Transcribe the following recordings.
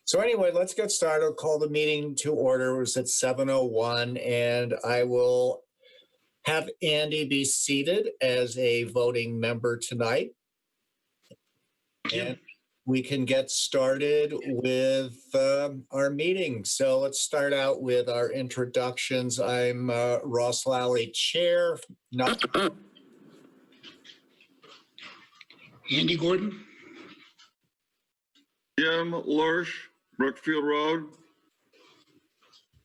So anyway, let's get started. I'll call the meeting to order. It was at 7:01, and I will have Andy be seated as a voting member tonight. And we can get started with our meeting. So let's start out with our introductions. I'm Ross Lally, Chair. Andy Gordon. Jim Lurch, Brookfield Road.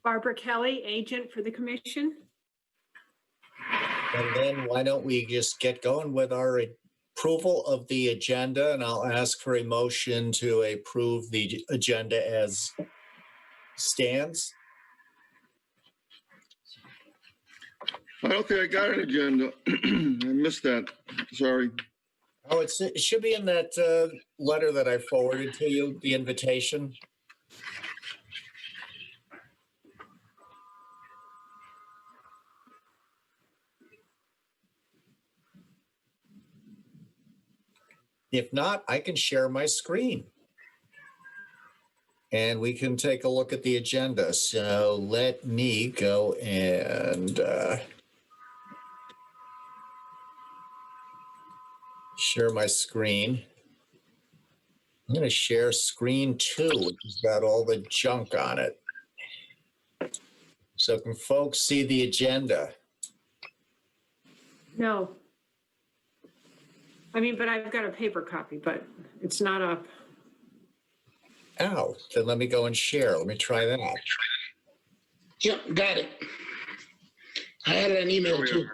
Barbara Kelly, agent for the commission. And then why don't we just get going with our approval of the agenda, and I'll ask for a motion to approve the agenda as stands. I don't think I got an agenda. I missed that. Sorry. Oh, it should be in that letter that I forwarded to you, the invitation. If not, I can share my screen. And we can take a look at the agenda. So let me go and share my screen. I'm going to share screen 2, which has got all the junk on it. So can folks see the agenda? No. I mean, but I've got a paper copy, but it's not up. Oh, then let me go and share. Let me try that. Yep, got it. I had an email too.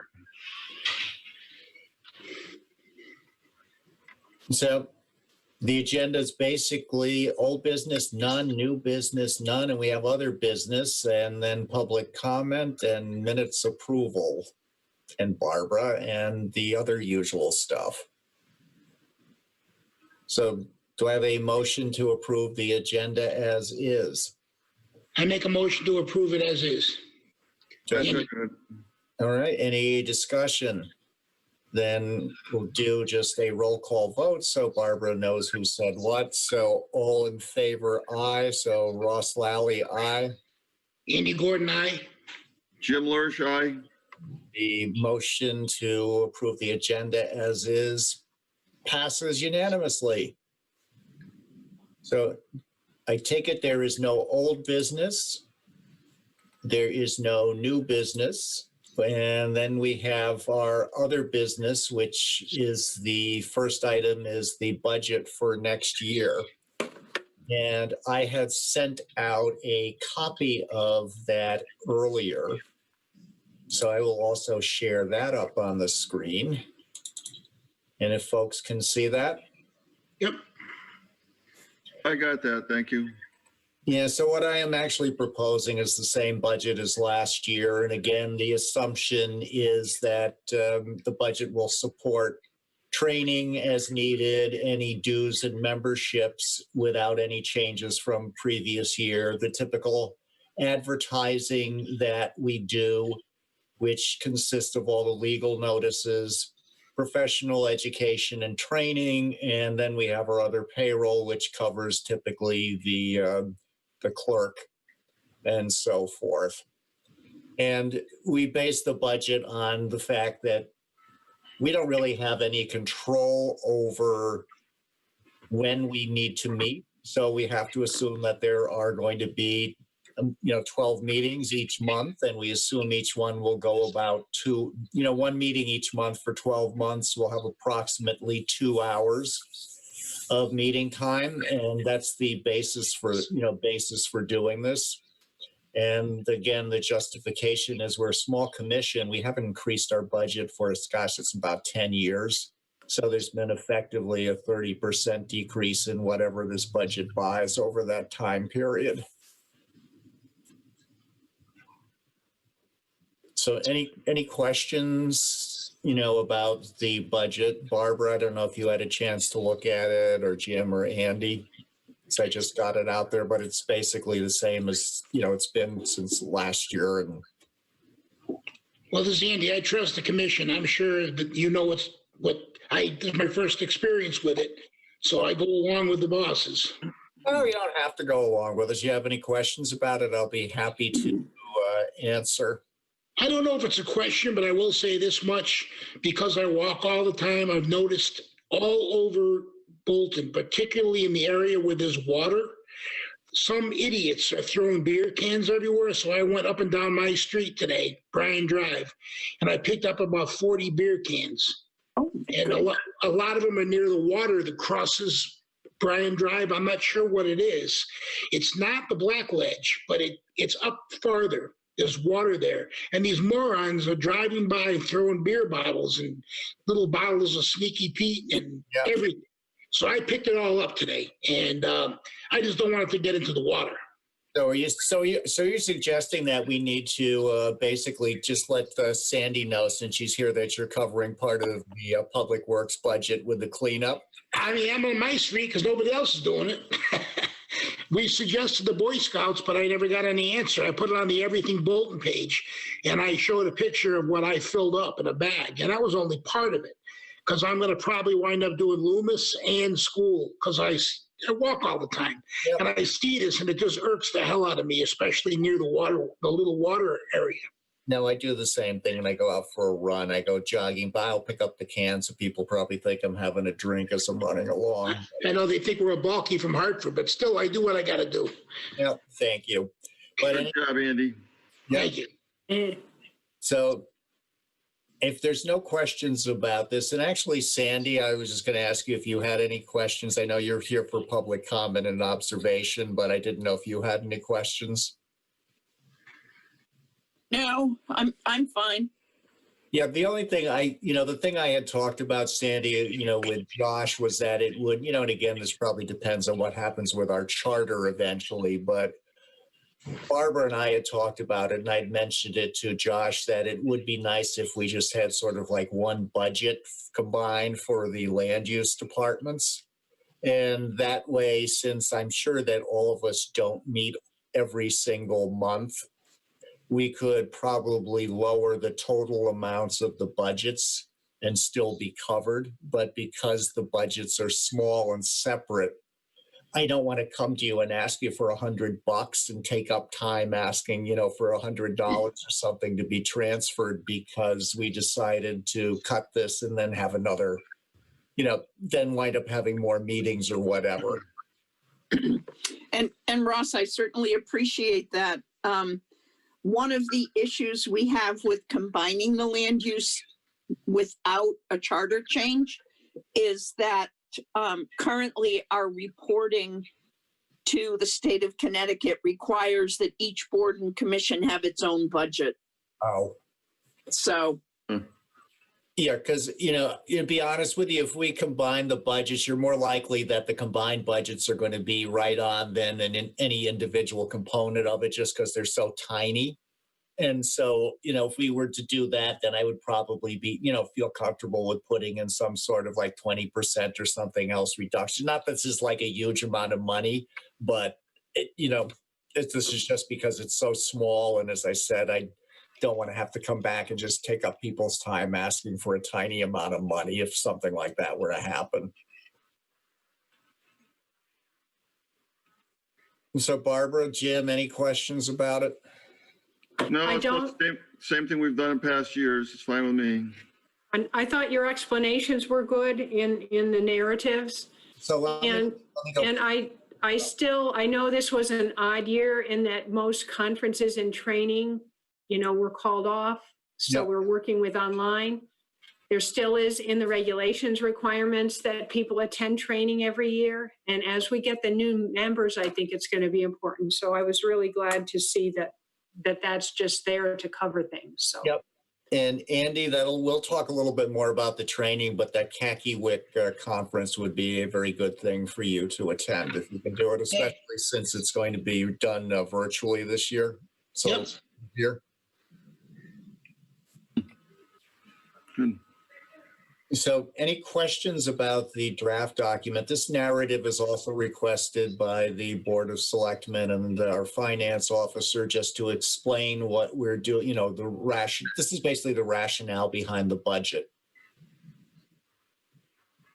So the agenda is basically old business, none, new business, none, and we have other business, and then public comment and minutes approval, and Barbara, and the other usual stuff. So do I have a motion to approve the agenda as is? I make a motion to approve it as is. All right, any discussion? Then we'll do just a roll call vote so Barbara knows who said what. So all in favor, aye. So Ross Lally, aye. Andy Gordon, aye. Jim Lurch, aye. The motion to approve the agenda as is passes unanimously. So I take it there is no old business. There is no new business. And then we have our other business, which is the first item is the budget for next year. And I had sent out a copy of that earlier. So I will also share that up on the screen. And if folks can see that. Yep. I got that. Thank you. Yeah, so what I am actually proposing is the same budget as last year. And again, the assumption is that the budget will support training as needed, any dues and memberships without any changes from previous year, the typical advertising that we do, which consists of all the legal notices, professional education and training, and then we have our other payroll, which covers typically the clerk and so forth. And we base the budget on the fact that we don't really have any control over when we need to meet. So we have to assume that there are going to be 12 meetings each month, and we assume each one will go about one meeting each month for 12 months. We'll have approximately 2 hours of meeting time, and that's the basis for doing this. And again, the justification is we're a small commission. We haven't increased our budget for, it's about 10 years. So there's been effectively a 30% decrease in whatever this budget buys over that time period. So any questions, about the budget? Barbara, I don't know if you had a chance to look at it, or Jim or Andy. So I just got it out there, but it's basically the same as, it's been since last year. And Well, this is Andy. I trust the commission. I'm sure that this is my first experience with it. So I go along with the bosses. Oh, you don't have to go along with us. You have any questions about it, I'll be happy to answer. I don't know if it's a question, but I will say this much, because I walk all the time, I've noticed all over Bolton, particularly in the area where there's water, some idiots are throwing beer cans everywhere. So I went up and down my street today, Bryan Drive, and I picked up about 40 beer cans. And a lot of them are near the water that crosses Bryan Drive. I'm not sure what it is. It's not the Black Ledge, but it's up farther. There's water there. And these morons are driving by and throwing beer bottles and little bottles of Sneaky Pete and everything. So I picked it all up today, and I just don't want it to get into the water. So you're suggesting that we need to basically just let Sandy know, since she's here, that you're covering part of the public works budget with the cleanup? I mean, I'm on my street because nobody else is doing it. We suggested the Boy Scouts, but I never got any answer. I put it on the Everything Bolton page, and I showed a picture of what I filled up in a bag, and that was only part of it, because I'm going to probably wind up doing Loomis and school, because I walk all the time. Yep. And I see this, and it just irks the hell out of me, especially near the water, the little water area. No, I do the same thing, and I go out for a run. I go jogging by. I'll pick up the cans, so people probably think I'm having a drink as I'm running along. I know they think we're a bulky from Hartford, but still, I do what I got to do. Yeah, thank you. But good job, Andy. Yeah. Thank you. So if there's no questions about this, and actually, Sandy, I was just going to ask you if you had any questions. I know you're here for public comment and observation, but I didn't know if you had any questions. No, I'm fine. Yeah, the only thing the thing I had talked about, Sandy, with Josh was that it would, and again, this probably depends on what happens with our charter eventually, but Barbara and I had talked about it, and I'd mentioned it to Josh that it would be nice if we just had sort of like one budget combined for the land use departments. And that way, since I'm sure that all of us don't meet every single month, we could probably lower the total amounts of the budgets and still be covered. But because the budgets are small and separate, I don't want to come to you and ask you for $100 and take up time asking, for $100 or something to be transferred because we decided to cut this and then have another, then wind up having more meetings or whatever. And Ross, I certainly appreciate that. One of the issues we have with combining the land use without a charter change is that currently our reporting to the state of Connecticut requires that each board and commission have its own budget. Oh. So. Yeah, because, to be honest with you, if we combine the budgets, you're more likely that the combined budgets are going to be right on than in any individual component of it, just because they're so tiny. And so, if we were to do that, then I would probably be, feel comfortable with putting in some sort of like 20% or something else reduction. Not that this is like a huge amount of money, but, this is just because it's so small. And as I said, I don't want to have to come back and just take up people's time asking for a tiny amount of money if something like that were to happen. So Barbara, Jim, any questions about it? No, I it's the don't- same thing we've done in past years. It's fine with me. And I thought your explanations were good in the narratives. So let me go. And I know this was an odd year in that most conferences and training, were called off. So Yep. we're working with online. There still is in the regulations requirements that people attend training every year. And as we get the new members, I think it's going to be important. So I was really glad to see that's just there to cover things. So. Yep. And Andy, we'll talk a little bit more about the training, but that Kakiewicz conference would be a very good thing for you to attend if you can do it, especially since it's going to be done virtually this year. So Yep. here. Good. So any questions about the draft document? This narrative is also requested by the Board of Selectmen and our finance officer just to explain what we're doing, this is basically the rationale behind the budget.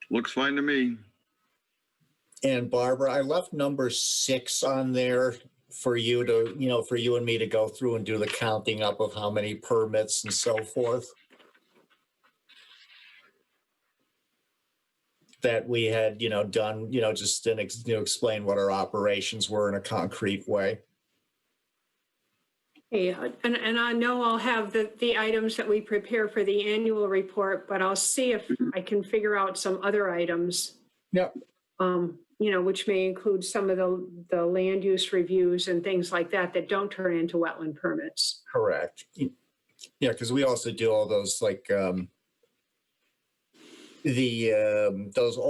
Looks fine to me. And Barbara, I left number 6 on there for you to, for you and me to go through and do the counting up of how many permits and so forth that we had, done, just to explain what our operations were in a concrete way. Yeah, and I know I'll have the items that we prepare for the annual report, but I'll see if I can figure out some other items. Yep. Which may include some of the land use reviews and things like that that don't turn into wetland permits. Correct. Yeah, because we also do all those like all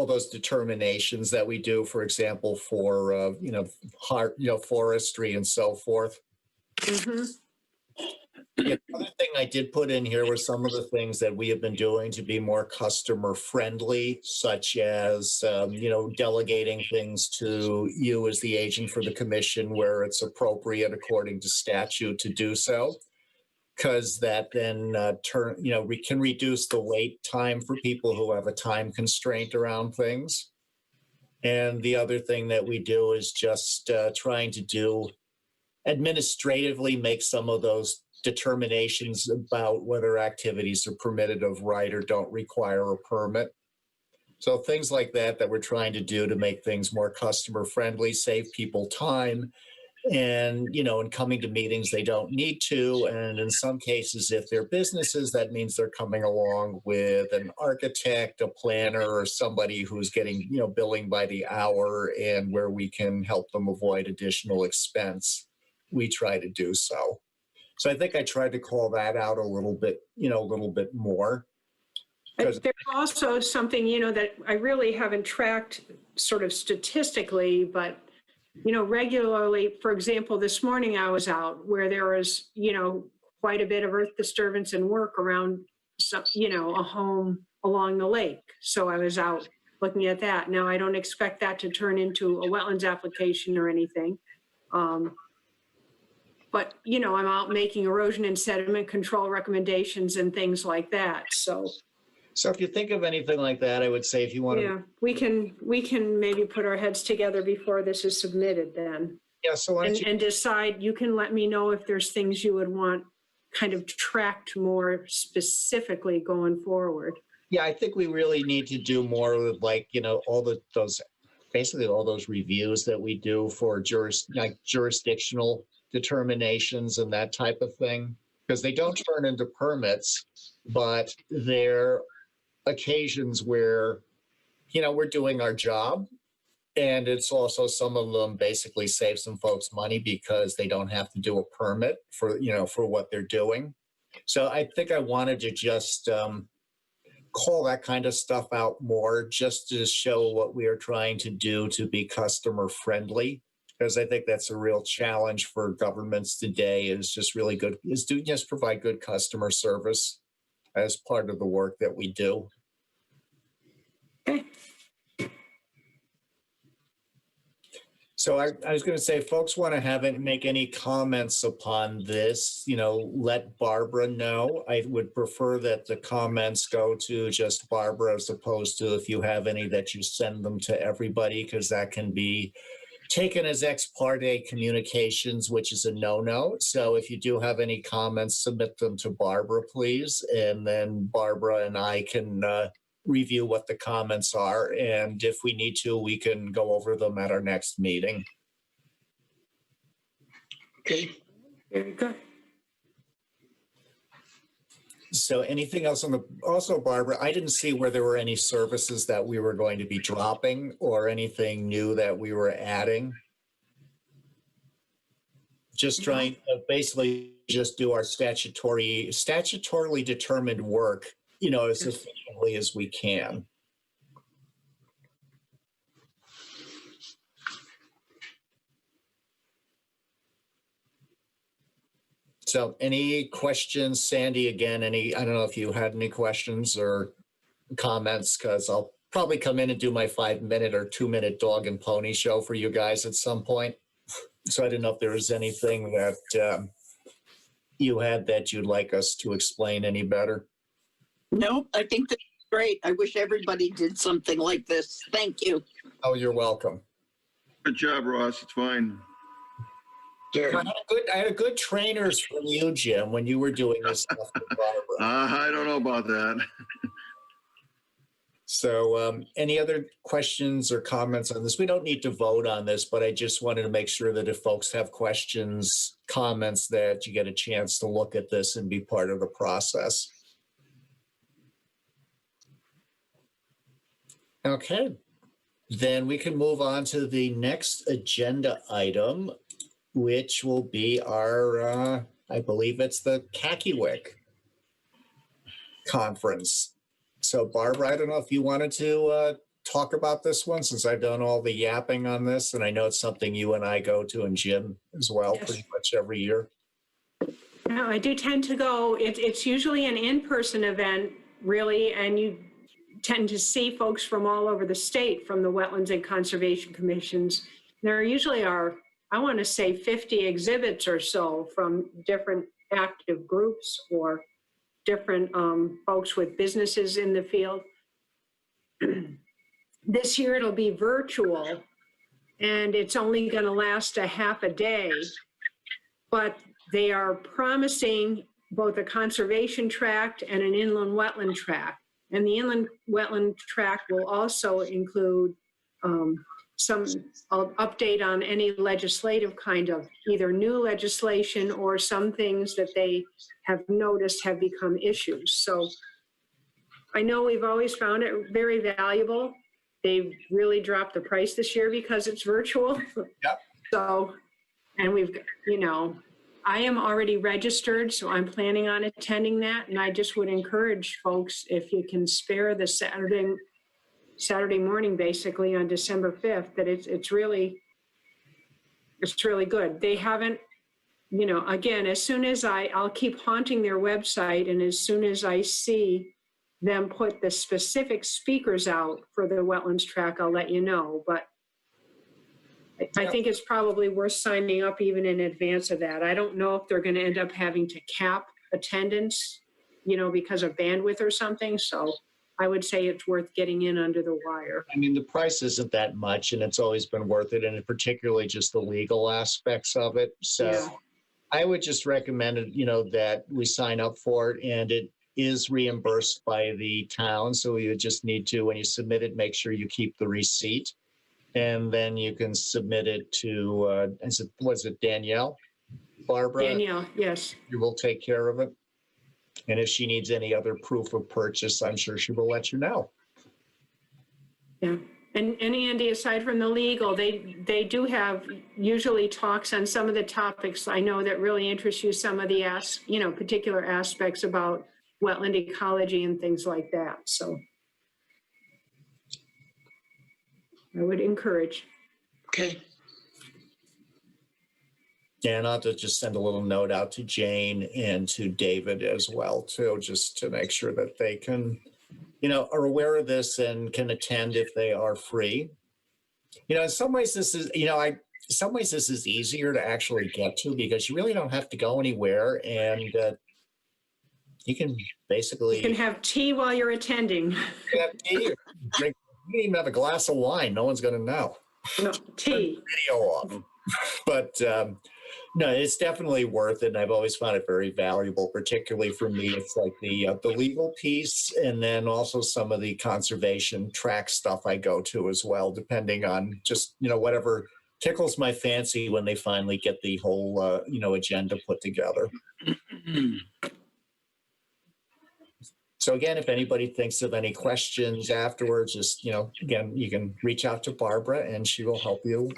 those determinations that we do, for example, for forestry and so forth. Mm-hmm. Yeah, the other thing I did put in here were some of the things that we have been doing to be more customer friendly, such as, delegating things to you as the agent for the commission where it's appropriate according to statute to do so. Because that then we can reduce the wait time for people who have a time constraint around things. And the other thing that we do is just trying to do administratively make some of those determinations about whether activities are permitted of right or don't require a permit. So things like that we're trying to do to make things more customer friendly, save people time, and in coming to meetings they don't need to. And in some cases, if they're businesses, that means they're coming along with an architect, a planner, or somebody who's getting billing by the hour, and where we can help them avoid additional expense, we try to do so. So I think I tried to call that out a little bit more. There's also something, that I really haven't tracked sort of statistically, but, regularly, for example, this morning I was out where there was, quite a bit of earth disturbance and work around, a home along the lake. So I was out looking at that. Now, I don't expect that to turn into a wetlands application or anything. But, I'm out making erosion and sediment control recommendations and things like that. So if you think of anything like that, I would say if you want to. we can maybe put our heads together before this is submitted then. Yeah, so why don't you. And decide, you can let me know if there's things you would want kind of tracked more specifically going forward. Yeah, I think we really need to do more with all those reviews that we do for jurisdictional determinations and that type of thing, because they don't turn into permits, but they're occasions where, we're doing our job. And it's also, some of them basically save some folks money because they don't have to do a permit for what they're doing. So I think I wanted to just call that kind of stuff out more, just to show what we are trying to do to be customer friendly. Because I think that's a real challenge for governments today, is to just provide good customer service as part of the work that we do. Okay. So I was going to say, folks want to make any comments upon this, let Barbara know. I would prefer that the comments go to just Barbara, as opposed to, if you have any, that you send them to everybody, because that can be taken as ex parte communications, which is a no-no. So if you do have any comments, submit them to Barbara, please. And then Barbara and I can review what the comments are. And if we need to, we can go over them at our next meeting. Okay. Very good. So anything else also, Barbara, I didn't see where there were any services that we were going to be dropping or anything new that we were adding. Just trying to basically just do our statutorily determined work, as efficiently as we can. So any questions, Sandy, again, I don't know if you had any questions or comments, because I'll probably come in and do my 5-minute or 2-minute dog and pony show for you guys at some point. So I didn't know if there was anything that you had that you'd like us to explain any better. Nope, I think that's great. I wish everybody did something like this. Thank you. Oh, you're welcome. Good job, Ross. It's fine. There. I had a good trainers from you, Jim, when you were doing this stuff with Barbara. I don't know about that. So any other questions or comments on this? We don't need to vote on this, but I just wanted to make sure that if folks have questions, comments, that you get a chance to look at this and be part of the process. Okay, then we can move on to the next agenda item, which will be our, I believe it's the Kakiwik conference. So Barbara, I don't know if you wanted to talk about this one, since I've done all the yapping on this, and I know it's something you and I go to, and Jim as well, Yes. pretty much every year. No, I do tend to go. It's usually an in-person event, really, and you tend to see folks from all over the state from the Wetlands and Conservation Commissions. There usually are, I want to say, 50 exhibits or so from different active groups or different folks with businesses in the field. This year it'll be virtual, and it's only going to last a half a day, but they are promising both a conservation tract and an inland wetland tract. And the inland wetland tract will also include some update on any legislative kind of either new legislation or some things that they have noticed have become issues. So I know we've always found it very valuable. They've really dropped the price this year because it's virtual. Yep. So, and we've, you know, I am already registered, so I'm planning on attending that. And I just would encourage folks, if you can spare the Saturday morning, basically on December 5th, that it's really good. They haven't, you know, again, as soon as I'll keep haunting their website, and as soon as I see them put the specific speakers out for the wetlands track, I'll let you know. But I think it's probably worth signing up even in advance of that. I don't know if they're going to end up having to cap attendance, you know, because of bandwidth or something. So I would say it's worth getting in under the wire. I mean, the price isn't that much, and it's always been worth it, and particularly just the legal aspects of it. So Yeah. I would just recommend it, you know, that we sign up for it, and it is reimbursed by the town. So you just need to, when you submit it, make sure you keep the receipt, and then you can submit it to, was it Danielle? Barbara? Danielle, yes. You will take care of it. And if she needs any other proof of purchase, I'm sure she will let you know. Yeah. And Andy, aside from the legal, they do have usually talks on some of the topics I know that really interest you, some of the particular aspects about wetland ecology and things like that. So I would encourage. Okay. And I'll have to just send a little note out to Jane and to David as well, too, just to make sure that they can, you know, are aware of this and can attend if they are free. You know, in some ways this is, you know, this is easier to actually get to because you really don't have to go anywhere, and you can basically You can have tea while you're attending. have tea or drink. You can even have a glass of wine. No one's going to know. No, tea. Video off. But no, it's definitely worth it. And I've always found it very valuable, particularly for me. It's like the legal piece, and then also some of the conservation track stuff I go to as well, depending on just, you know, whatever tickles my fancy when they finally get the whole, you know, agenda put together. So again, if anybody thinks of any questions afterwards, just, you know, again, you can reach out to Barbara and she will help you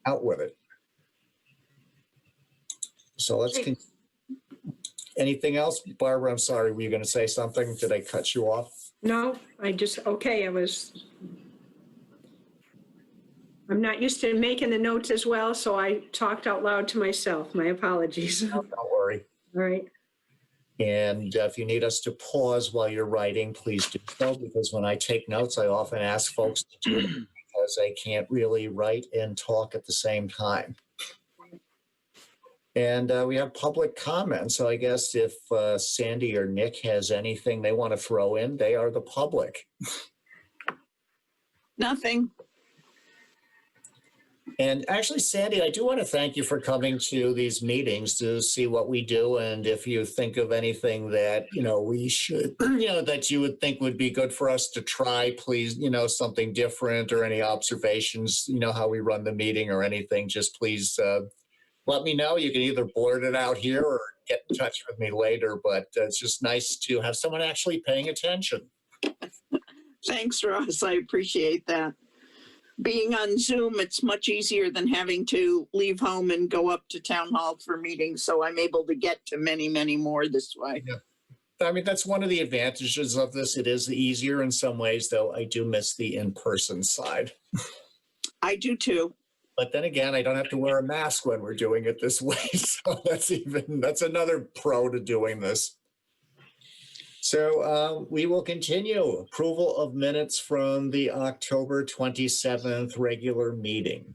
out with it. So let's, anything else? Barbara, I'm sorry, were you going to say something? Did I cut you off? No, I'm not used to making the notes as well, so I talked out loud to myself. My apologies. No, don't worry. All right. And if you need us to pause while you're writing, please do so, because when I take notes, I often ask folks to do it because they can't really write and talk at the same time. And we have public comment. So I guess if Sandy or Nick has anything they want to throw in, they are the public. Nothing. And actually, Sandy, I do want to thank you for coming to these meetings to see what we do. And if you think of anything that, we should, that you would think would be good for us to try, please, something different or any observations, how we run the meeting or anything, just please let me know. You can either blurt it out here or get in touch with me later. But it's just nice to have someone actually paying attention. Thanks, Ross. I appreciate that. Being on Zoom, it's much easier than having to leave home and go up to town hall for meetings. So I'm able to get to many, many more this way. Yeah. I mean, that's one of the advantages of this. It is easier in some ways, though I do miss the in-person side. I do too. But then again, I don't have to wear a mask when we're doing it this way. So that's another pro to doing this. So we will continue. Approval of minutes from the October 27th regular meeting.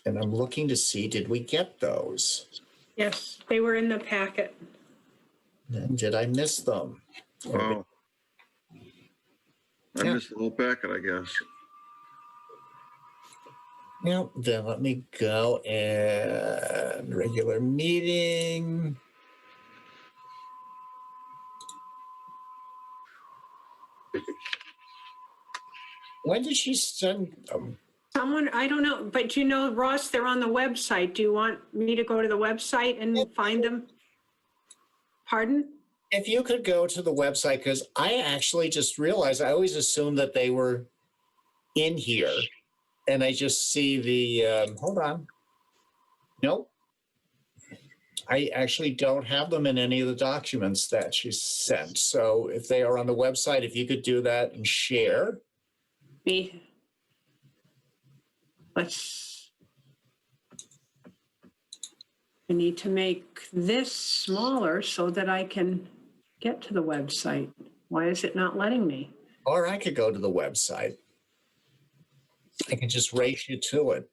And I'm looking to see, did we get those? Yes, they were in the packet. And did I miss them? Oh. I Yeah. missed the whole packet, I guess. Yeah, then let me go and regular meeting. When did she send them? Someone, I don't know, but Ross, they're on the website. Do you want me to go to the website and find them? Pardon? If you could go to the website, because I actually just realized I always assumed that they were in here. And I just see the, hold on. Nope. I actually don't have them in any of the documents that she sent. So if they are on the website, if you could do that and share. I need to make this smaller so that I can get to the website. Why is it not letting me? Or I could go to the website. I can just race you to it.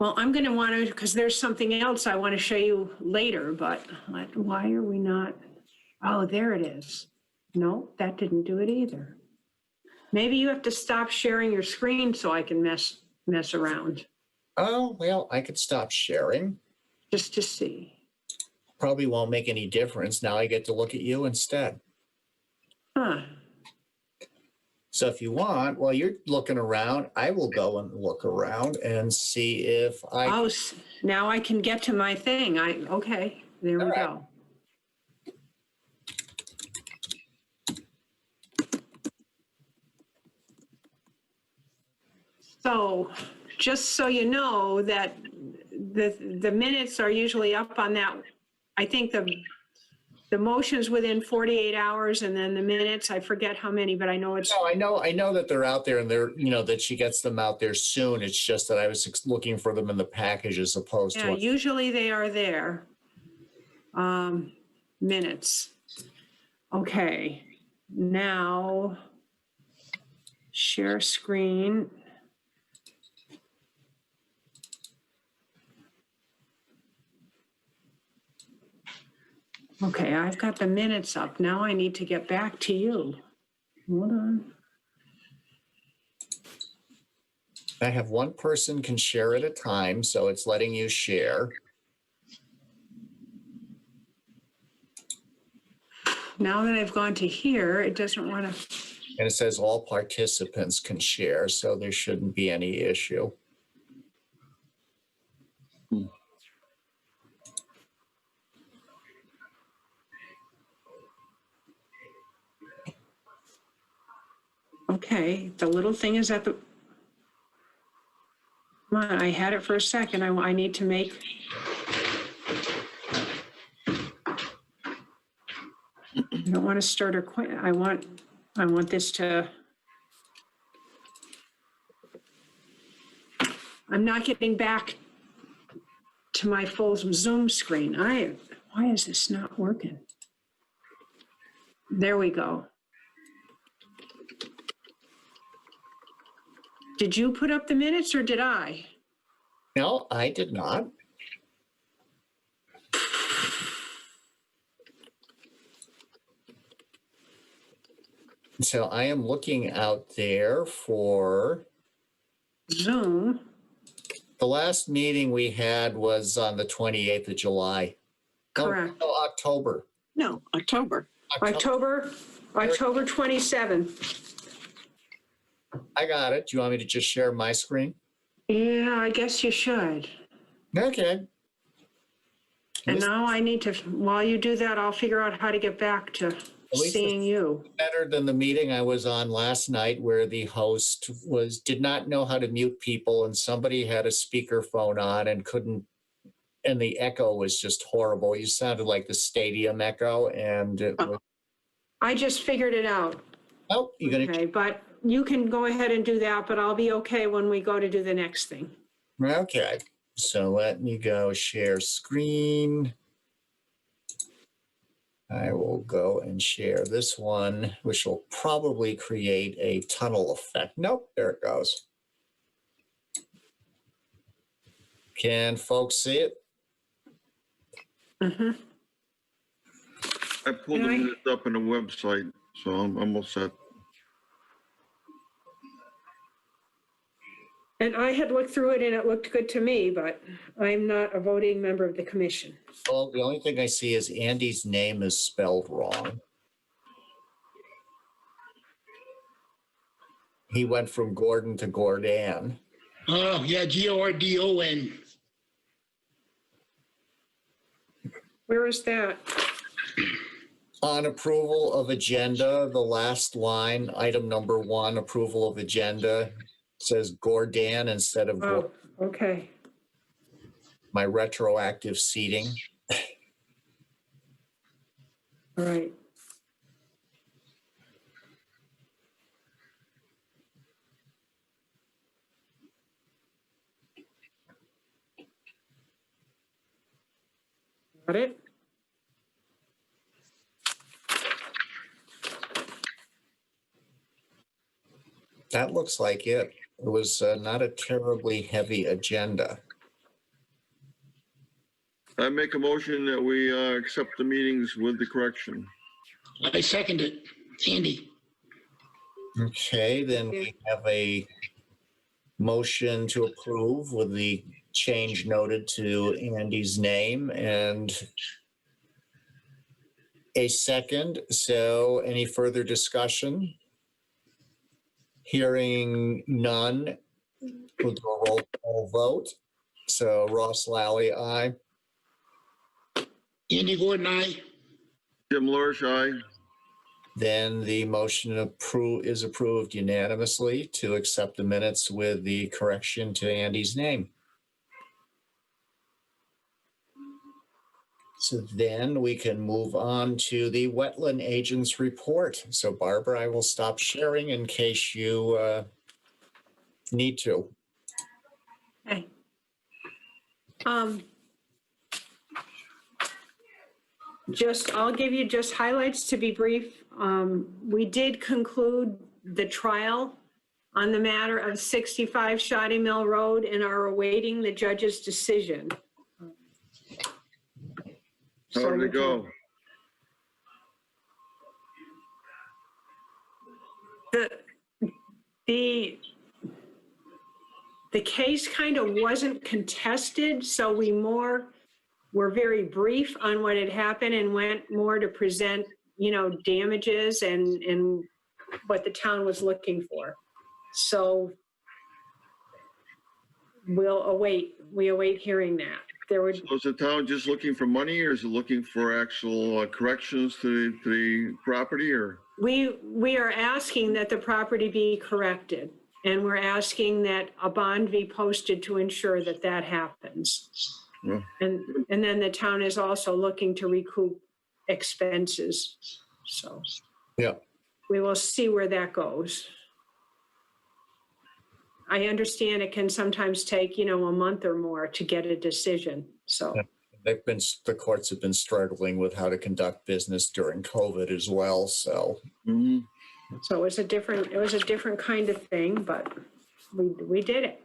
Well, I'm going to want to, because there's something else I want to show you later, but why are we not? Oh, there it is. No, that didn't do it either. Maybe you have to stop sharing your screen so I can mess around. Oh, well, I could stop sharing. Just to see. Probably won't make any difference. Now I get to look at you instead. Huh. So if you want, while you're looking around, I will go and look around and see if I... Oh, now I can get to my thing. Okay, there we go. So just so you know that the minutes are usually up on that. I think the motion's within 48 hours and then the minutes, I forget how many, but I know it's. No, I know that they're out there and they're, that she gets them out there soon. It's just that I was looking for them in the package as opposed to. Usually they are there. Minutes. Okay, now share screen. Okay, I've got the minutes up. Now I need to get back to you. Hold on. I have one person can share at a time, so it's letting you share. Now that I've gone to here, it doesn't want to. And it says all participants can share, so there shouldn't be any issue. Okay, the little thing is at the. Come on, I had it for a second. I need to make. I don't want to start or I want this to. I'm not getting back to my full Zoom screen. Why is this not working? There we go. Did you put up the minutes or did I? No, I did not. So I am looking out there for, Zoom. the last meeting we had was on the 28th of July. No, Correct. no, October. No, October. October 27th. I got it. Do you want me to just share my screen? Yeah, I guess you should. Okay. And now I need to, while you do that, I'll figure out how to get back to least seeing you. Better than the meeting I was on last night where the host did not know how to mute people and somebody had a speakerphone on and couldn't, and the echo was just horrible. You sounded like the stadium echo and it was, I just figured it out. oh, you're gonna, Okay, but you can go ahead and do that, but I'll be okay when we go to do the next thing. okay. So let me go share screen. I will go and share this one, which will probably create a tunnel effect. Nope, there it goes. Can folks see it? Mm-hmm. I pulled the minutes up on the website, so I'm almost set. And I had looked through it and it looked good to me, but I'm not a voting member of the commission. Well, the only thing I see is Andy's name is spelled wrong. He went from Gordon to Gordan. Oh, yeah, Gordon. Where is that? On approval of agenda, the last line, item number 1, approval of agenda, says Gordan instead of Oh, okay. my retroactive seating. All right. Got it? That looks like it. It was not a terribly heavy agenda. I make a motion that we accept the meetings with the correction. I second it. Andy. Okay, then we have a motion to approve with the change noted to Andy's name and a second. So any further discussion? Hearing none, we'll do a roll call vote. So Ross Lally, aye. Andy Gordon, aye. Jim Lurish, aye. Then the motion is approved unanimously to accept the minutes with the correction to Andy's name. So then we can move on to the wetland agents report. So Barbara, I will stop sharing in case you need to. Okay. I'll give you just highlights to be brief. We did conclude the trial on the matter of 65 Shoddy Mill Road and are awaiting the judge's decision. How did it go? The case kind of wasn't contested, so we were very brief on what had happened and went more to present, damages and what the town was looking for. So we await hearing that. So is the town just looking for money or is it looking for actual corrections to the property or? We are asking that the property be corrected, and we're asking that a bond be posted to ensure that that happens. Yeah. And then the town is also looking to recoup expenses. So Yeah. we will see where that goes. I understand it can sometimes take, a month or more to get a decision. So The courts have been struggling with how to conduct business during COVID as well. So So it was a different kind of thing, but we did it.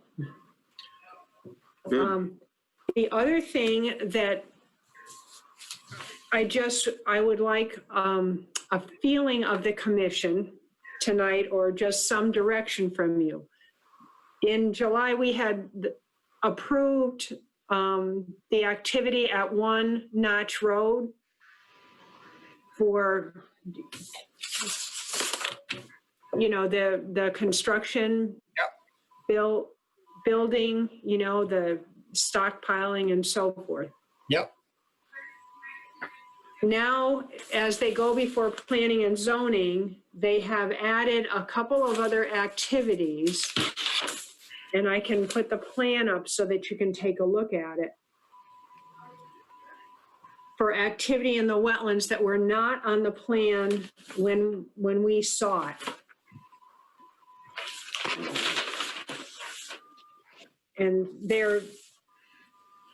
Good. The other thing that I would like a feeling of the commission tonight or just some direction from you. In July, we had approved the activity at 1 Notch Road for, the construction, building, the stockpiling and so forth. Yep. Now, as they go before planning and zoning, they have added a couple of other activities. And I can put the plan up so that you can take a look at it. For activity in the wetlands that were not on the plan when we saw it. And there,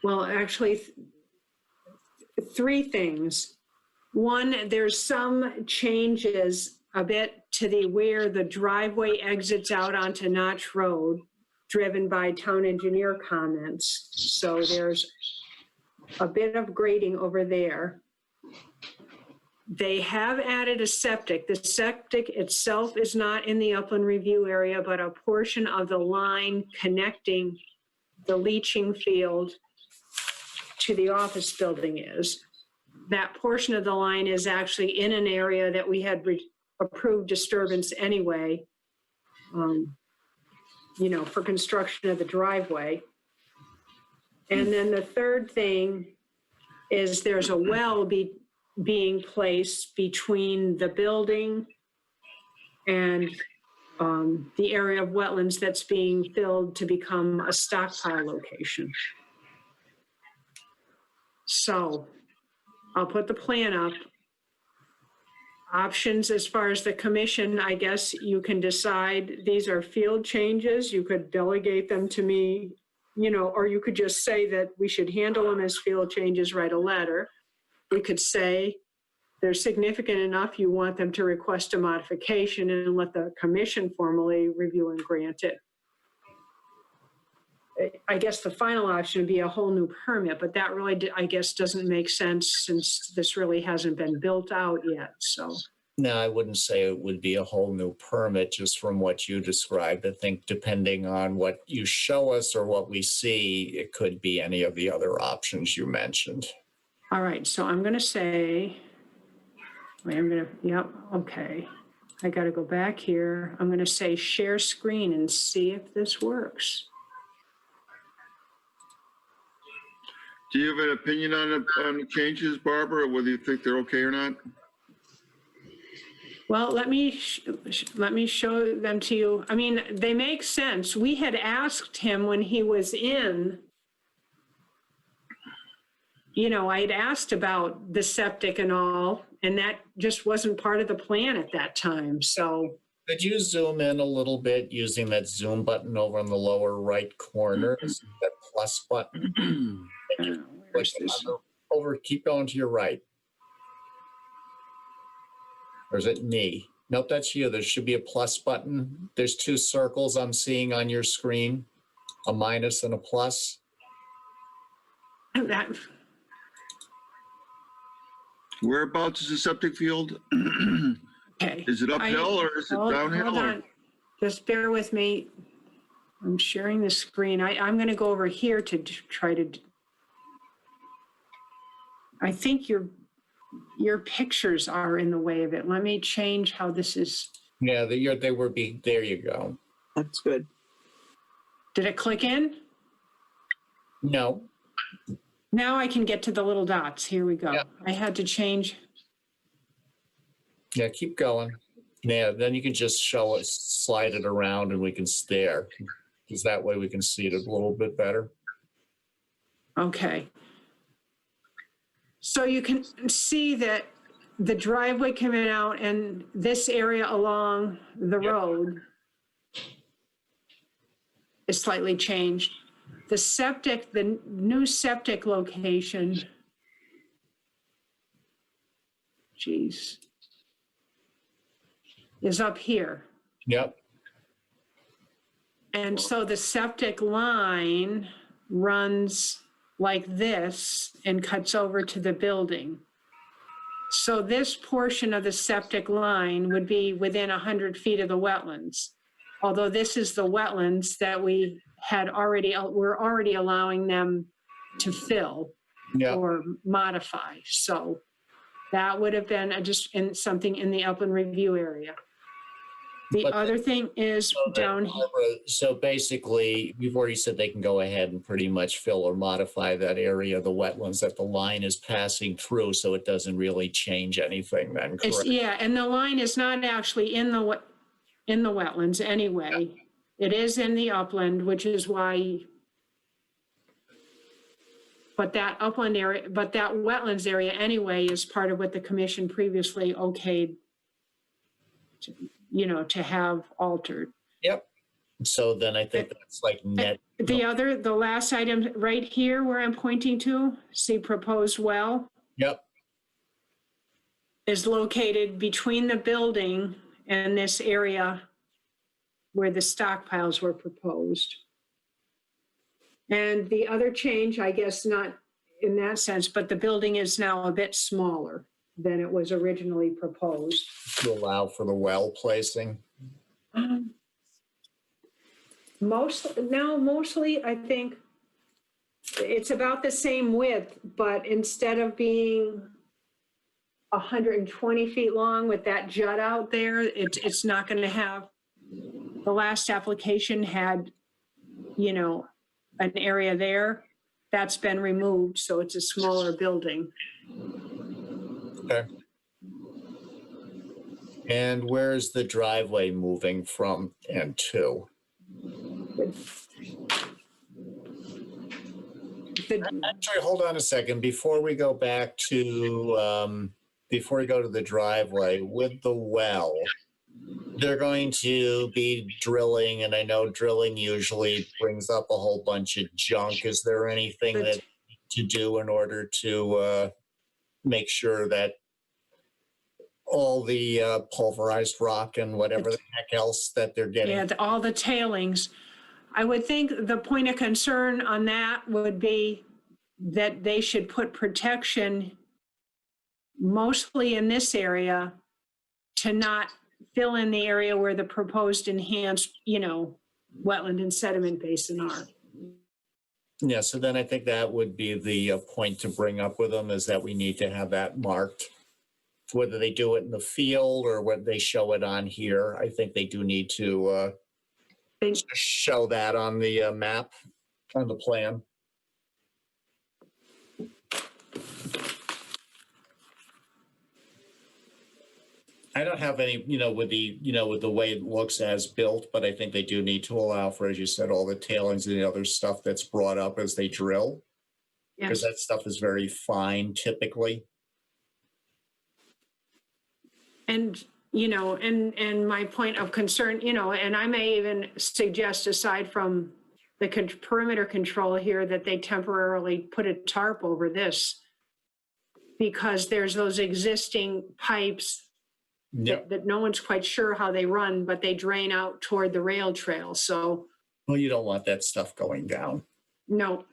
well, actually, three things. One, there's some changes a bit to where the driveway exits out onto Notch Road, driven by town engineer comments. So there's a bit of grading over there. They have added a septic. The septic itself is not in the upland review area, but a portion of the line connecting the leaching field to the office building is. That portion of the line is actually in an area that we had approved disturbance anyway, for construction of the driveway. And then the third thing is there's a well being placed between the building and the area of wetlands that's being filled to become a stockpile location. So I'll put the plan up. Options as far as the commission, I guess you can decide these are field changes. You could delegate them to me, or you could just say that we should handle them as field changes, write a letter. We could say they're significant enough, you want them to request a modification and let the commission formally review and grant it. I guess the final option would be a whole new permit, but that really, I guess, doesn't make sense since this really hasn't been built out yet, so. No, I wouldn't say it would be a whole new permit just from what you described. I think depending on what you show us or what we see, it could be any of the other options you mentioned. All right, so I'm gonna say, okay. I gotta go back here. I'm gonna say share screen and see if this works. Do you have an opinion on the changes, Barbara, or whether you think they're okay or not? Well, let me show them to you. I mean, they make sense. We had asked him when he was in, I'd asked about the septic and all, and that just wasn't part of the plan at that time, so. Could you zoom in a little bit using that zoom button over in the lower right corner, that plus button? Where's this? Over, keep going to your right. Or is it me? Nope, that's you. There should be a plus button. There's two circles I'm seeing on your screen, a minus and a plus. That, Whereabouts is the septic field? okay. Is it uphill or is it downhill? Hold on. Just bear with me. I'm sharing the screen. I'm going to go over here to try to. I think your pictures are in the way of it. Let me change how this is. Yeah, they were being, there you go. That's good. Did it click in? No. Now I can get to the little dots. Here we go. Yeah. I had to change. Yeah, keep going. Yeah, then you can just show it, slide it around and we can stare. Because that way we can see it a little bit better. Okay. So you can see that the driveway coming out and this area along the road is slightly changed. The septic, the new septic location, geez, is up here. Yep. And so the septic line runs like this and cuts over to the building. So this portion of the septic line would be within 100 feet of the wetlands. Although this is the wetlands that we're already allowing them to fill Yeah, or modify. So that would have been something in the upland review area. The But other thing is down here. so basically, we've already said they can go ahead and pretty much fill or modify that area of the wetlands that the line is passing through, so it doesn't really change anything then, correct? Yeah, and the line is not actually in the wetlands anyway. It is in the upland, which is why. But that upland area, but that wetlands area anyway is part of what the commission previously okayed, to have altered. Yep. So then I think that's like net. The last item right here where I'm pointing to, see proposed well, Yep. is located between the building and this area where the stockpiles were proposed. And the other change, I guess not in that sense, but the building is now a bit smaller than it was originally proposed. To allow for the well placing. Mostly, I think it's about the same width, but instead of being 120 feet long with that jut out there, it's not going to have, the last application had, an area there that's been removed, so it's a smaller building. Okay. And where's the driveway moving from and to? Actually, hold on a second. Before we go back to, before we go to the driveway, with the well, they're going to be drilling, and I know drilling usually brings up a whole bunch of junk. Is there anything that to do in order to make sure that all the pulverized rock and whatever the heck else that they're getting? Yeah, all the tailings. I would think the point of concern on that would be that they should put protection mostly in this area to not fill in the area where the proposed enhanced, wetland and sediment basin are. Yeah, so then I think that would be the point to bring up with them, is that we need to have that marked. Whether they do it in the field or whether they show it on here, I think they do need to show that on the map, on the plan. I don't have any, with the way it looks as built, but I think they do need to allow for, as you said, all the tailings and the other stuff that's brought up as they drill. Because that stuff is very fine typically. And, and my point of concern, and I may even suggest, aside from the perimeter control here, that they temporarily put a tarp over this, because there's those existing pipes that no one's quite sure how they run, but they drain out toward the rail trail. So, well, you don't want that stuff going down. No.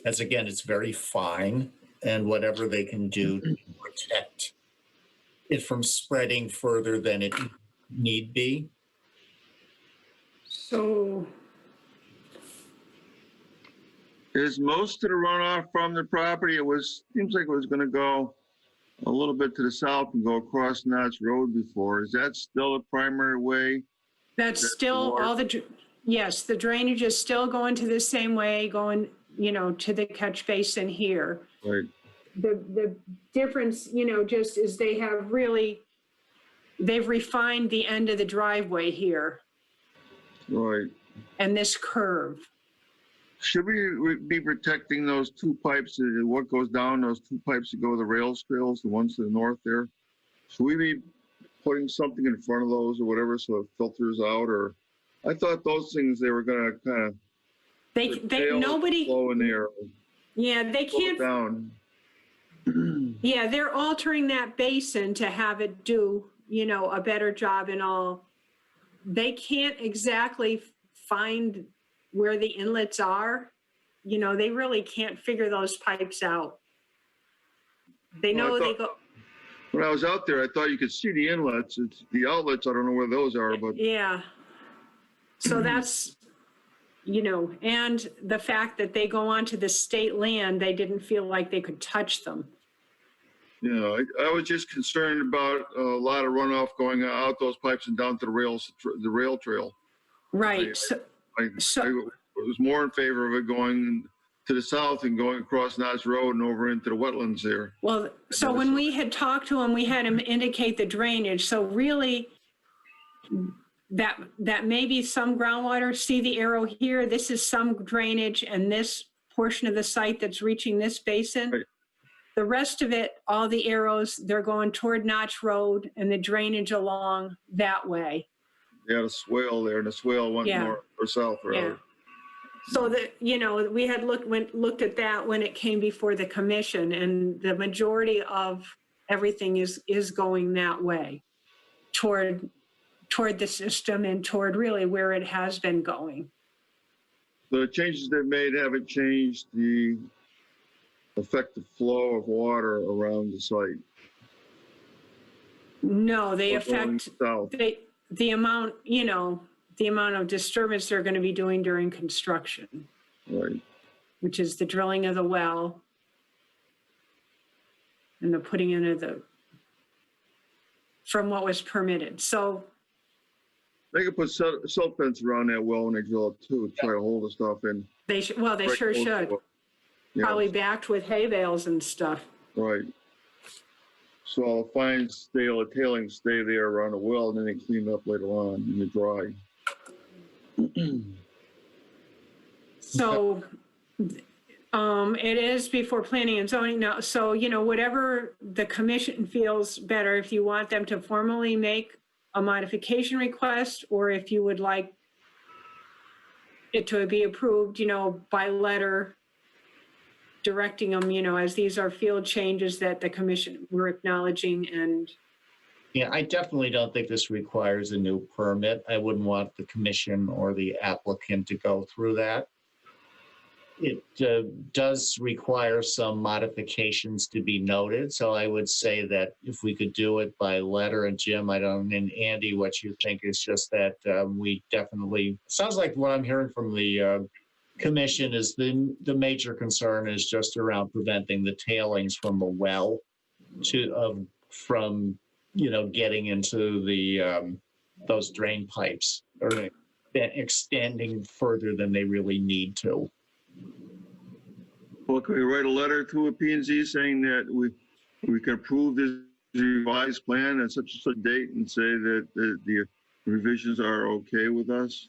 As again, it's very fine, and whatever they can do to protect it from spreading further than it need be. So, Is most of the runoff from the property, seems like it was gonna go a little bit to the south and go across Knott's Road before. Is that still the primary way? That's still all yes, the drainage is still going to the same way, going, to the catch basin here. Right. The difference, just is they've refined the end of the driveway here. Right. And this curve. Should we be protecting those two pipes, what goes down, those two pipes that go to the rail trails, the ones to the north there? Should we be putting something in front of those or whatever so it filters out? Or I thought those things, they were gonna kind of nobody flow in there. Yeah, they can't down. Yeah, they're altering that basin to have it do, a better job and all. They can't exactly find where the inlets are. They really can't figure those pipes out. They Well, I know they thought- go, When I was out there, I thought you could see the inlets. It's the outlets. I don't know where those are, but yeah. So that's, and the fact that they go onto the state land, they didn't feel like they could touch them. I was just concerned about a lot of runoff going out those pipes and down to the rail trail. Right. I was more in favor of it going to the south and going across Knott's Road and over into the wetlands there. Well, so when we had talked to him, we had him indicate the drainage. So really, that may be some groundwater. See the arrow here? This is some drainage, and this portion of the site that's reaching this basin. Right. The rest of it, all the arrows, they're going toward Notch Road and the drainage along that way. They had a swale there, and the swale went Yeah. north or south. Yeah. Rather. So that, we had looked at that when it came before the commission, and the majority of everything is going that way toward the system and toward really where it has been going. The changes they've made haven't changed the effective flow of water around the site. No, they Or going affect south. the amount, the amount of disturbance they're going to be doing during construction, Right. which is the drilling of the well and the putting in of from what was permitted. So, They could put silt fence around that well when they drill it too, try to hold the stuff in. they sure right close to should. it. Yeah, Probably backed with hay bales and stuff. right. So all the fine tailings stay there around the well, and then they clean it up later on in the dry. So, it is before planning and zoning now. So, whatever the commission feels better, if you want them to formally make a modification request, or if you would like it to be approved, by letter, directing them, as these are field changes that the commission were acknowledging. And Yeah, I definitely don't think this requires a new permit. I wouldn't want the commission or the applicant to go through that. It does require some modifications to be noted, so I would say that if we could do it by letter, and Jim, and Andy, what you think is just that we definitely, sounds like what I'm hearing from the commission is the major concern is just around preventing the tailings from the well from getting into the those drain pipes or extending further than they really need to. Well, can we write a letter to a P&Z saying that we can approve this revised plan at such and such date and say that the revisions are okay with us?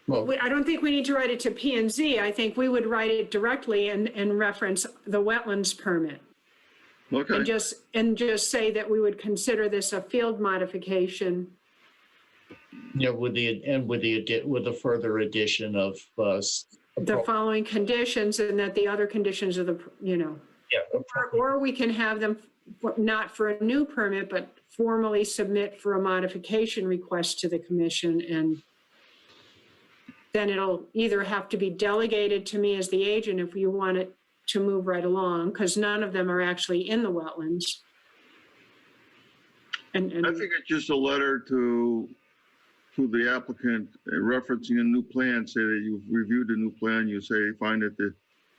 Well, I don't think we need to write it to P and Z. I think we would write it directly and reference the wetlands permit. Okay. And just say that we would consider this a field modification. with the further addition of The following conditions, and that the other conditions of the, or we can have them not for a new permit, but formally submit for a modification request to the commission. And then it'll either have to be delegated to me as the agent if you want it to move right along, because none of them are actually in the wetlands. And I think it's just a letter to the applicant referencing a new plan, say that you've reviewed the new plan, you say you find that the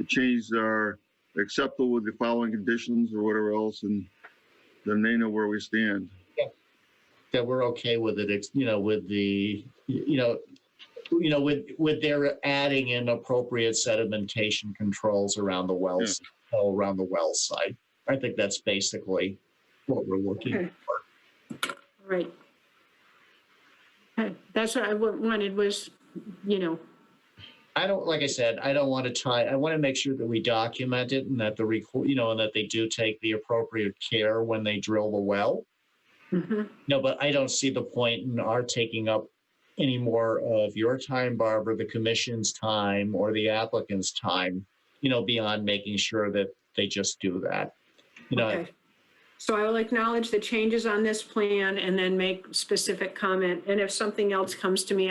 changes are acceptable with the following conditions or whatever else, and then they know where we stand. that we're okay with it, with the, with their adding in appropriate sedimentation controls around the wells, around the well site. I think that's basically what we're looking for. Right. That's what I wanted was, I don't, like I said, I don't want to I want to make sure that we document it and that and that they do take the appropriate care when they drill the well. mhm. No, but I don't see the point in our taking up any more of your time, Barbara, the commission's time, or the applicant's time, beyond making sure that they just do that. Okay. So I will acknowledge the changes on this plan and then make specific comment. And if something else comes to me,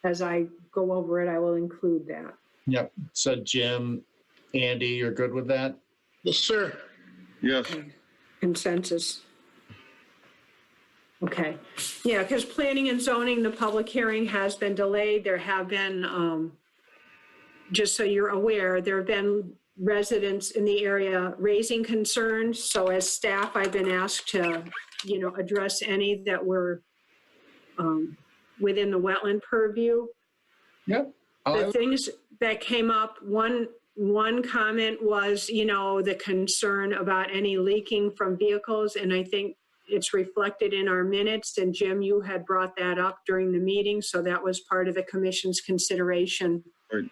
as I go over it, I will include that. Yep. So Jim, Andy, you're good with that? Yes, sir. Yes. Okay. Consensus. Okay, yeah, because planning and zoning, the public hearing has been delayed. There have been, just so you're aware, there have been residents in the area raising concerns. So as staff, I've been asked to, address any that were within the wetland purview. Yep. The things that came up, one comment was, the concern about any leaking from vehicles. And I think it's reflected in our minutes. And Jim, you had brought that up during the meeting. So that was part of the commission's consideration. Right.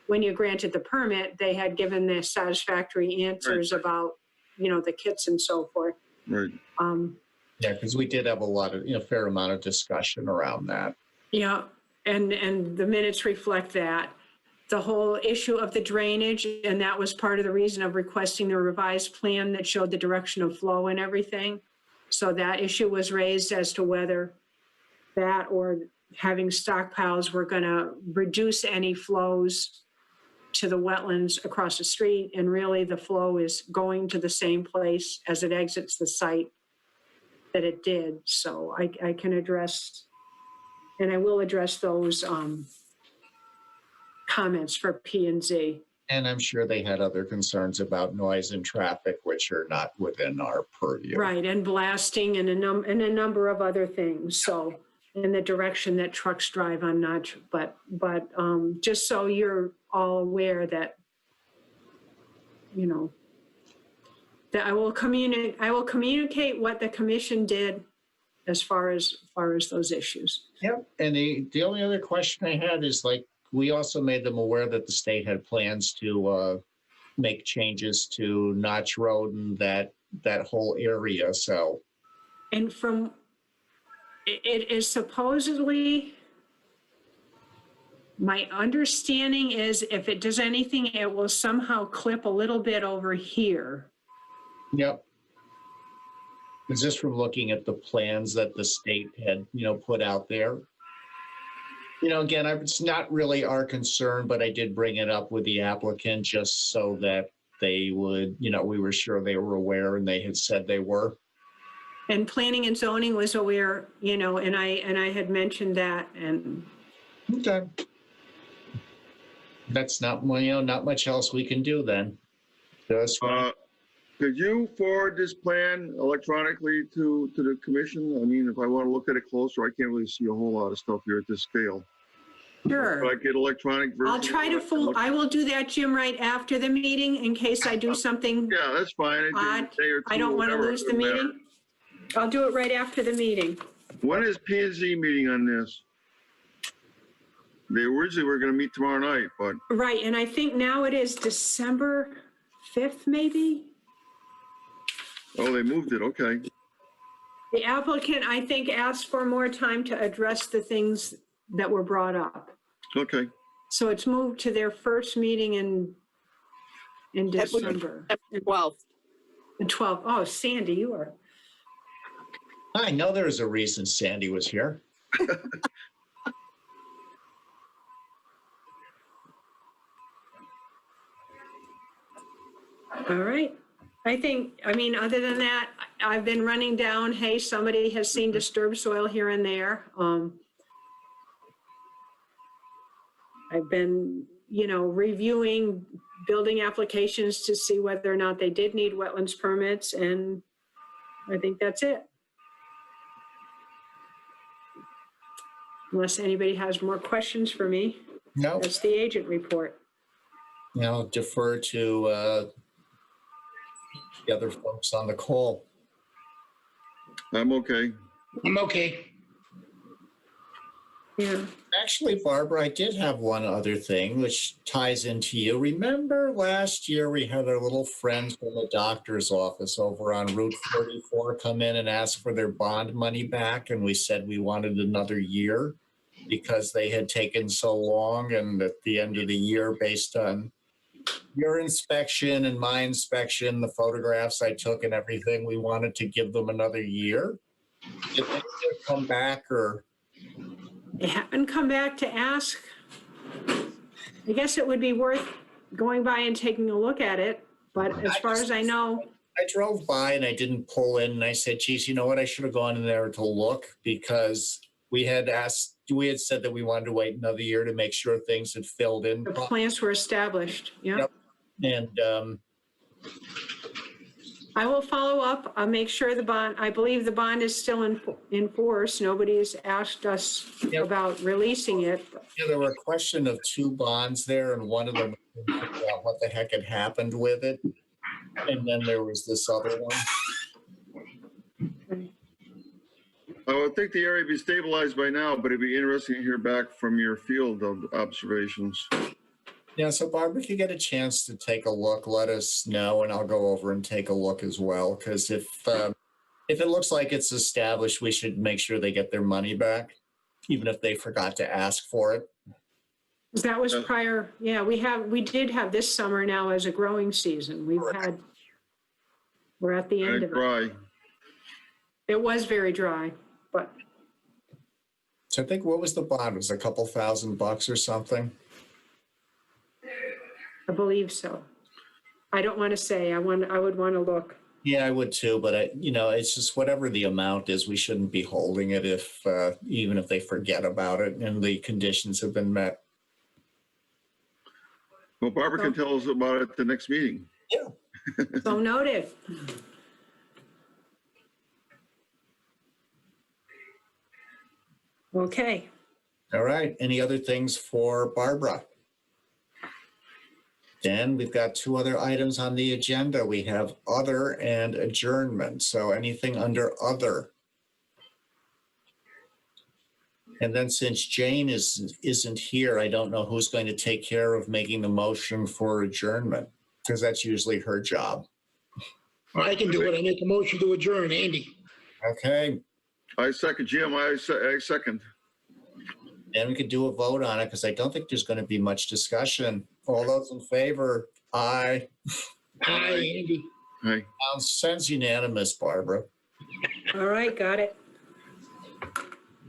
When you granted the permit, they had given their satisfactory answers about, the kits and so forth. Right. Yeah, because we did have a lot of, fair amount of discussion around that. Yeah, and the minutes reflect that. The whole issue of the drainage, and that was part of the reason of requesting the revised plan that showed the direction of flow and everything. So that issue was raised as to whether that or having stockpiles were going to reduce any flows to the wetlands across the street. And really the flow is going to the same place as it exits the site that it did. So I can address, and I will address those comments for P and Z. And I'm sure they had other concerns about noise and traffic, which are not within our purview. Right, and blasting and a number of other things. So in the direction that trucks drive, I'm not, but just so you're all aware that, that I will communicate what the commission did as far as those issues. Yep. And the only other question I had is we also made them aware that the state had plans to make changes to Notch Road and that whole area. So, and it is supposedly, my understanding is if it does anything, it will somehow clip a little bit over here. yep. It's just from looking at the plans that the state had, put out there. Again, it's not really our concern, but I did bring it up with the applicant just so that they would, we were sure they were aware, and they had said they were. And planning and zoning was aware, and I had mentioned that, and Okay. That's not, not much else we can do then. Just Could you forward this plan electronically to the commission? I mean, if I want to look at it closer, I can't really see a whole lot of stuff here at this scale. sure. If I get electronic version. I'll try to I will do that, Jim, right after the meeting in case I do something Yeah, that's fine. odd. I don't want to lose the meeting. I'll do it right after the meeting. When is P and Z meeting on this? They originally were going to meet tomorrow night, but Right, and I think now it is December 5th, maybe? they moved it. Okay. The applicant, I think, asked for more time to address the things that were brought up. Okay. So it's moved to their first meeting in That would be December. 12th. The 12th. Oh, Sandy, you are. I know there's a reason Sandy was here. All right. Other than that, I've been running down, hey, somebody has seen disturbed soil here and there. I've been, reviewing building applications to see whether or not they did need wetlands permits, and I think that's it. Unless anybody has more questions for me, No, that's the agent report. defer to the other folks on the call. I'm okay. I'm okay. Yeah. Actually, Barbara, I did have one other thing which ties into you. Remember last year we had our little friends from the doctor's office over on Route 44 come in and ask for their bond money back, and we said we wanted another year because they had taken so long, and at the end of the year, based on your inspection and my inspection, the photographs I took and everything, we wanted to give them another year. Did they come back, or? They haven't come back to ask. I guess it would be worth going by and taking a look at it, but as far as I know, I drove by and I didn't pull in, and I said, geez, you know what? I should have gone in there to look, because we had said that we wanted to wait another year to make sure things had filled in. The plants were established. Yeah. Yep. And I will follow up. I'll make sure I believe the bond is still in force. Nobody has asked us Yep. about releasing it. yeah, there were a question of two bonds there, and one of them, we couldn't figure out what the heck had happened with it. And then there was this other one. I would think the area would be stabilized by now, but it'd be interesting to hear back from your field of observations. Yeah, so Barbara, if you get a chance to take a look, let us know, and I'll go over and take a look as well. Because if it looks like it's established, we should make sure they get their money back, even if they forgot to ask for it. That was prior. Yeah, we did have this summer now as a growing season. We're at the end of it. Dry. It was very dry, but So I think, what was the bond? It was a couple $1,000 or something. I believe so. I don't want to say. I would want to look. Yeah, I would too, but it's just whatever the amount is, we shouldn't be holding it even if they forget about it and the conditions have been met. Well, Barbara can tell us about it at the next meeting. Yeah. So noted. Okay. All right. Any other things for Barbara? Then we've got two other items on the agenda. We have other and adjournment. So anything under other? And then since Jane isn't here, I don't know who's going to take care of making the motion for adjournment, because that's usually her job. I can do it. I make a motion to adjourn, Andy. Okay. I second, Jim, I second. Then we could do a vote on it, because I don't think there's going to be much discussion. All those in favor? Aye. Aye, Andy. Hi. Sounds unanimous, Barbara. All right. Got it.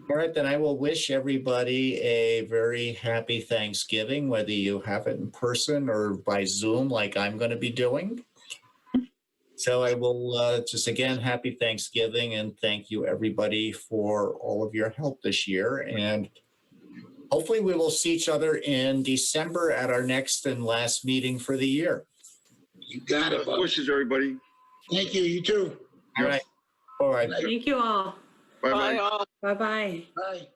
All right, then I will wish everybody a very happy Thanksgiving, whether you have it in person or by Zoom like I'm going to be doing. So I will just again, happy Thanksgiving, and thank you everybody for all of your help this year. And hopefully we will see each other in December at our next and last meeting for the year. You got it, Best bud. wishes, everybody. Thank you. You too. All right. All right. Thank you all. Bye-bye. Bye all. Bye-bye. Bye.